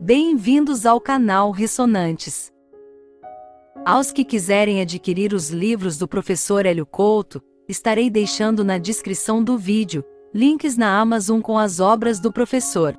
Bem-vindos ao canal Ressonantes. Aos que quiserem adquirir os livros do professor Hélio Couto, estarei deixando na descrição do vídeo links na Amazon com as obras do professor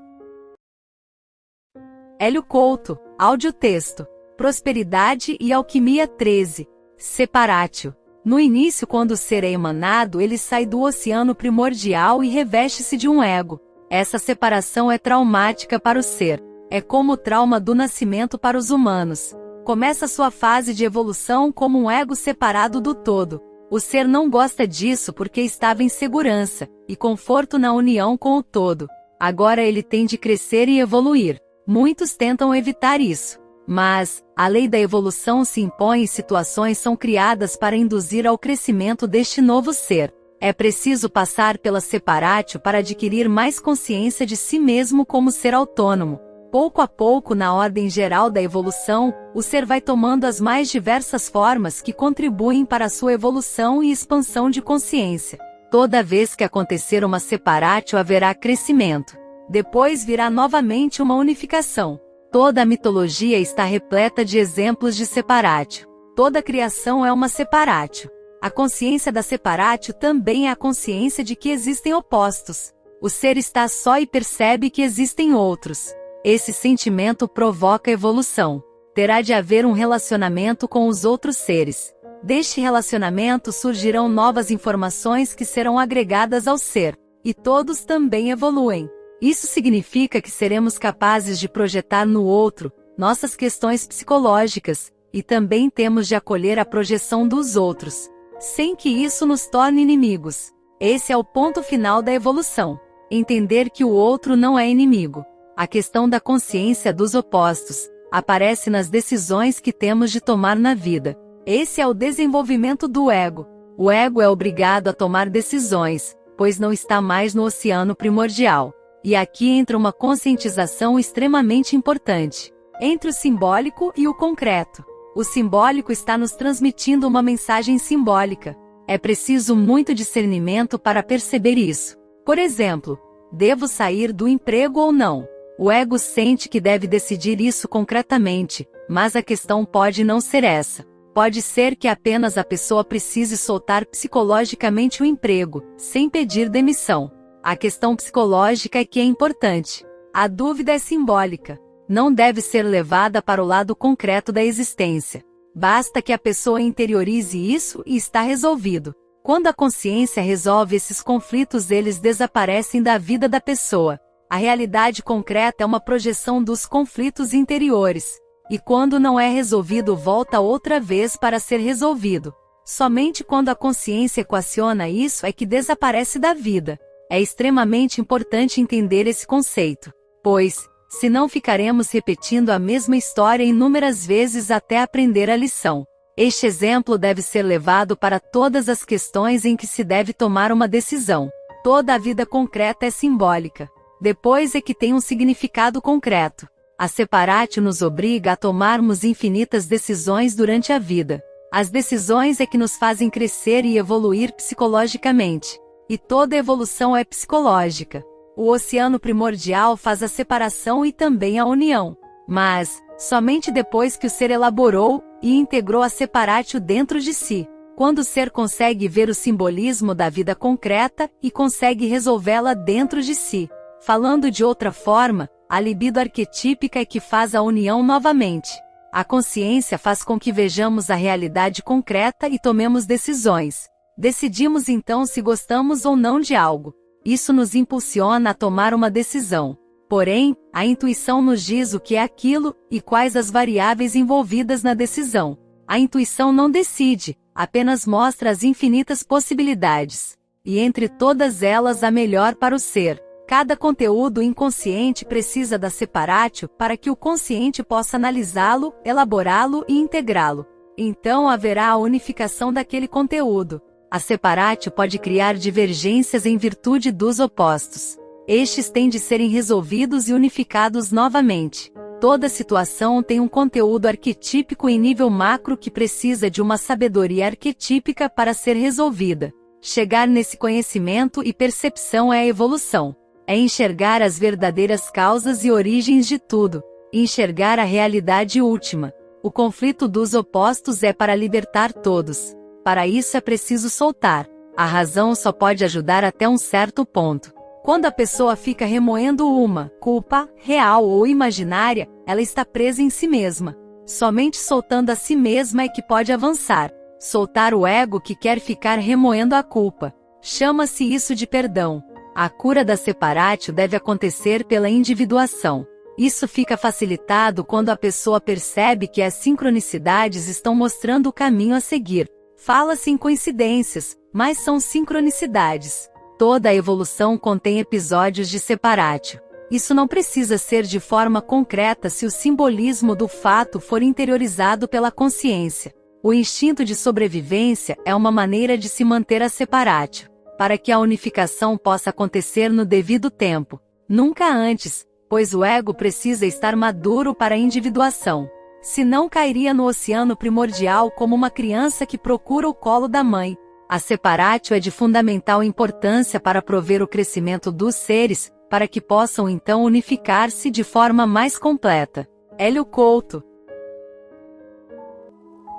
Hélio Couto, áudio-texto, Prosperidade e Alquimia 13, Separatio. No início, quando o ser é emanado, ele sai do oceano primordial e reveste-se de um ego. Essa separação é traumática para o ser. É como o trauma do nascimento para os humanos. Começa sua fase de evolução como um ego separado do todo. O ser não gosta disso porque estava em segurança e conforto na união com o todo. Agora ele tem de crescer e evoluir. Muitos tentam evitar isso. Mas a lei da evolução se impõe e situações são criadas para induzir ao crescimento deste novo ser. É preciso passar pela separatio para adquirir mais consciência de si mesmo como ser autônomo. Pouco a pouco, na ordem geral da evolução, o ser vai tomando as mais diversas formas que contribuem para a sua evolução e expansão de consciência. Toda vez que acontecer uma separatio, haverá crescimento. Depois virá novamente uma unificação. Toda a mitologia está repleta de exemplos de separatio. Toda a criação é uma separatio. A consciência da separatio também é a consciência de que existem opostos. O ser está só e percebe que existem outros. Esse sentimento provoca evolução. Terá de haver um relacionamento com os outros seres. Deste relacionamento surgirão novas informações que serão agregadas ao ser. E todos também evoluem. Isso significa que seremos capazes de projetar no outro nossas questões psicológicas, e também temos de acolher a projeção dos outros, sem que isso nos torne inimigos. Esse é o ponto final da evolução. Entender que o outro não é inimigo. A questão da consciência dos opostos aparece nas decisões que temos de tomar na vida. Esse é o desenvolvimento do ego. O ego é obrigado a tomar decisões, pois não está mais no oceano primordial. E aqui entra uma conscientização extremamente importante, entre o simbólico e o concreto. O simbólico está nos transmitindo uma mensagem simbólica. É preciso muito discernimento para perceber isso. Por exemplo, devo sair do emprego ou não? O ego sente que deve decidir isso concretamente, mas a questão pode não ser essa. Pode ser que apenas a pessoa precise soltar psicologicamente o emprego, sem pedir demissão. A questão psicológica é que é importante. A dúvida é simbólica. Não deve ser levada para o lado concreto da existência. Basta que a pessoa interiorize isso e está resolvido. Quando a consciência resolve esses conflitos, eles desaparecem da vida da pessoa. A realidade concreta é uma projeção dos conflitos interiores. E quando não é resolvido, volta outra vez para ser resolvido. Somente quando a consciência equaciona isso é que desaparece da vida. É extremamente importante entender esse conceito, pois, senão ficaremos repetindo a mesma história inúmeras vezes até aprender a lição. Este exemplo deve ser levado para todas as questões em que se deve tomar uma decisão. Toda a vida concreta é simbólica. Depois é que tem um significado concreto. A separatio nos obriga a tomarmos infinitas decisões durante a vida. As decisões é que nos fazem crescer e evoluir psicologicamente. E toda evolução é psicológica. O oceano primordial faz a separação e também a união. Mas, somente depois que o ser elaborou e integrou a separatio dentro de si. Quando o ser consegue ver o simbolismo da vida concreta e consegue resolvê-la dentro de si. Falando de outra forma, a libido arquetípica é que faz a união novamente. A consciência faz com que vejamos a realidade concreta e tomemos decisões. Decidimos então se gostamos ou não de algo. Isso nos impulsiona a tomar uma decisão. Porém, a intuição nos diz o que é aquilo e quais as variáveis envolvidas na decisão. A intuição não decide, apenas mostra as infinitas possibilidades. E entre todas elas a melhor para o ser. Cada conteúdo inconsciente precisa da separatio para que o consciente possa analisá-lo, elaborá-lo e integrá-lo. Então haverá a unificação daquele conteúdo. A separatio pode criar divergências em virtude dos opostos. Estes têm de serem resolvidos e unificados novamente. Toda situação tem um conteúdo arquetípico em nível macro que precisa de uma sabedoria arquetípica para ser resolvida. Chegar nesse conhecimento e percepção é a evolução. É enxergar as verdadeiras causas e origens de tudo. e enxergar a realidade última. O conflito dos opostos é para libertar todos. Para isso é preciso soltar. A razão só pode ajudar até um certo ponto. Quando a pessoa fica remoendo uma culpa, real ou imaginária, ela está presa em si mesma. Somente soltando a si mesma é que pode avançar. Soltar o ego que quer ficar remoendo a culpa. Chama-se isso de perdão. A cura da separatio deve acontecer pela individuação. Isso fica facilitado quando a pessoa percebe que as sincronicidades estão mostrando o caminho a seguir. Fala-se em coincidências, mas são sincronicidades. Toda a evolução contém episódios de separatio. Isso não precisa ser de forma concreta se o simbolismo do fato for interiorizado pela consciência. O instinto de sobrevivência é uma maneira de se manter a separatio, para que a unificação possa acontecer no devido tempo, nunca antes, pois o ego precisa estar maduro para a individuação. Senão cairia no oceano primordial como uma criança que procura o colo da mãe. A separatio é de fundamental importância para prover o crescimento dos seres, para que possam então unificar-se de forma mais completa. Hélio Couto.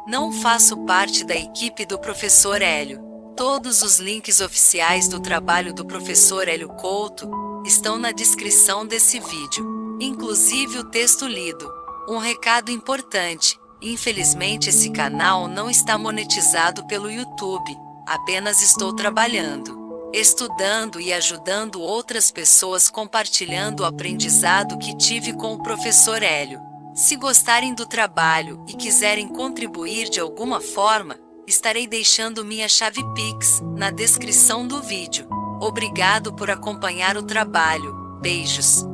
Não faço parte da equipe do professor Hélio. Todos os links oficiais do trabalho do professor Hélio Couto estão na descrição desse vídeo, inclusive o texto lido. Um recado importante: infelizmente esse canal não está monetizado pelo YouTube, apenas estou trabalhando, estudando e ajudando outras pessoas compartilhando o aprendizado que tive com o professor Hélio. Se gostarem do trabalho e quiserem contribuir de alguma forma, estarei deixando minha chave Pix na descrição do vídeo. Obrigado por acompanhar o trabalho. Beijos.